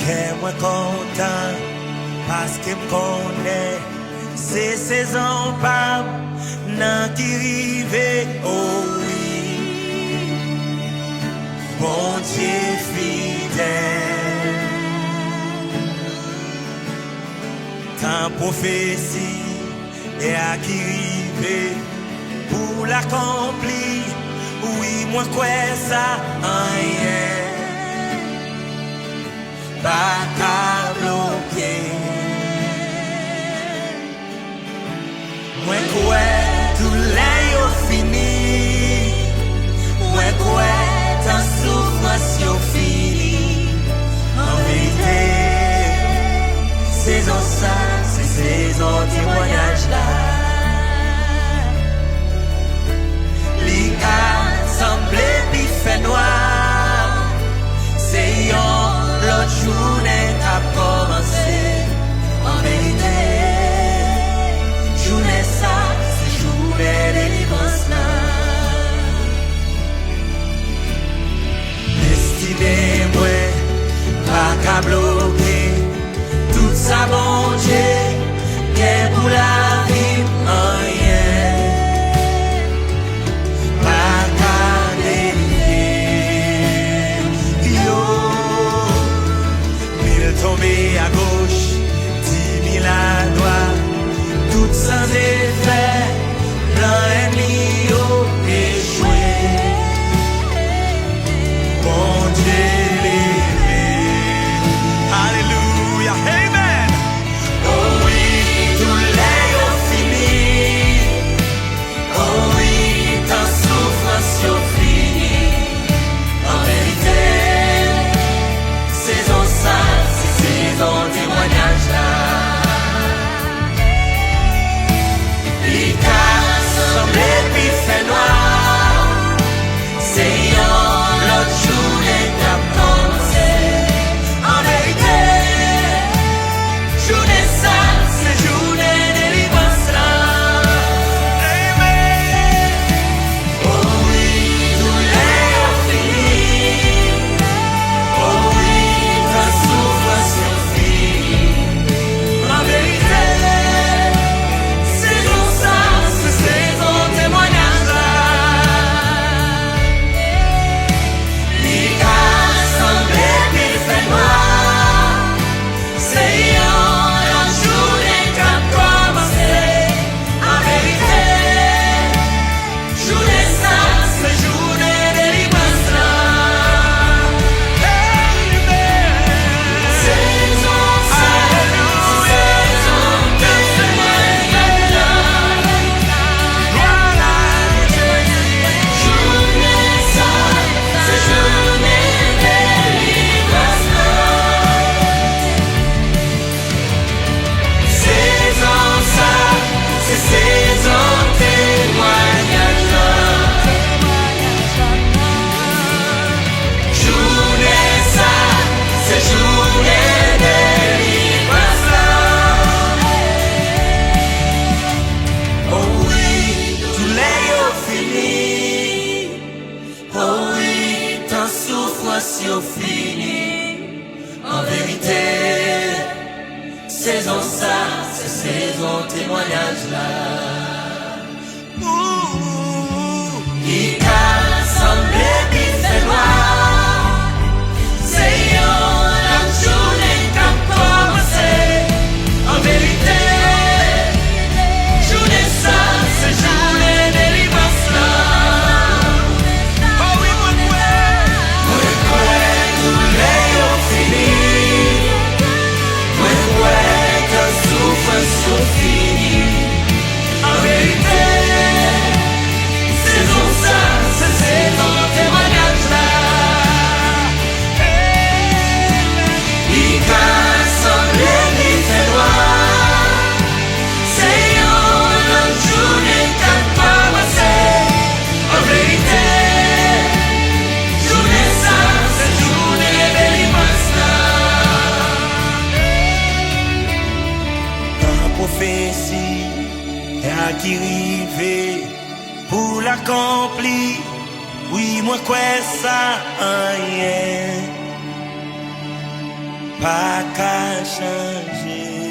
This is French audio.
que moi content, parce que me connaît, c'est saison pas, nan qui rive, oh oui, bon Dieu fidèle. Tant prophétie et à qui rive, pour l'accomplir, oui, moi quoi ça, rien. Pas qu'à bloquer. Moi quoi, tout l'air fini. Moi quoi, ta souffrance yo fini. En vérité, saison ça, c'est saison témoignage là. L'IA semble puis fait noir. C'est yon. L'autre journée a commencé. En vérité, journée ça, c'est journée de délivrance là. Destinée, moi, pas qu'à bloquer. Tout ça, bon Dieu, qu'est pour la vie, rien. Pas qu'à délivrer. Tomber à gauche, 10 000 à droite, tout sans effet, blanc et mio échoué. Bon Dieu levé. Alléluia, amen. Oh oui, tout l'air fini. Oh oui, ta souffrance yo fini. En vérité, saison ça. Ton témoignage là, il semble puis fait noir. C'est l'autre journée qu'a commencé. En vérité, journée ça, c'est journée de délivrance là. Amen. Oh oui, tout l'air fini. Oh oui, ta souffrance. Fini. En vérité, saison ça, c'est saison témoignage là. Il a semblé qu'il fait noir. C'est la journée qui a commencé. En vérité, journée ça, c'est journée de délivrance là. En vérité, saison ça, c'est saison témoignage là. Il semble qu'il fait noir. C'est la journée qui a commencé. En vérité, journée ça, c'est journée de délivrance là. Dans la prophétie, et à qui rive pour l'accomplir. Oui, moi quoi ça, rien. pas qu'à changer.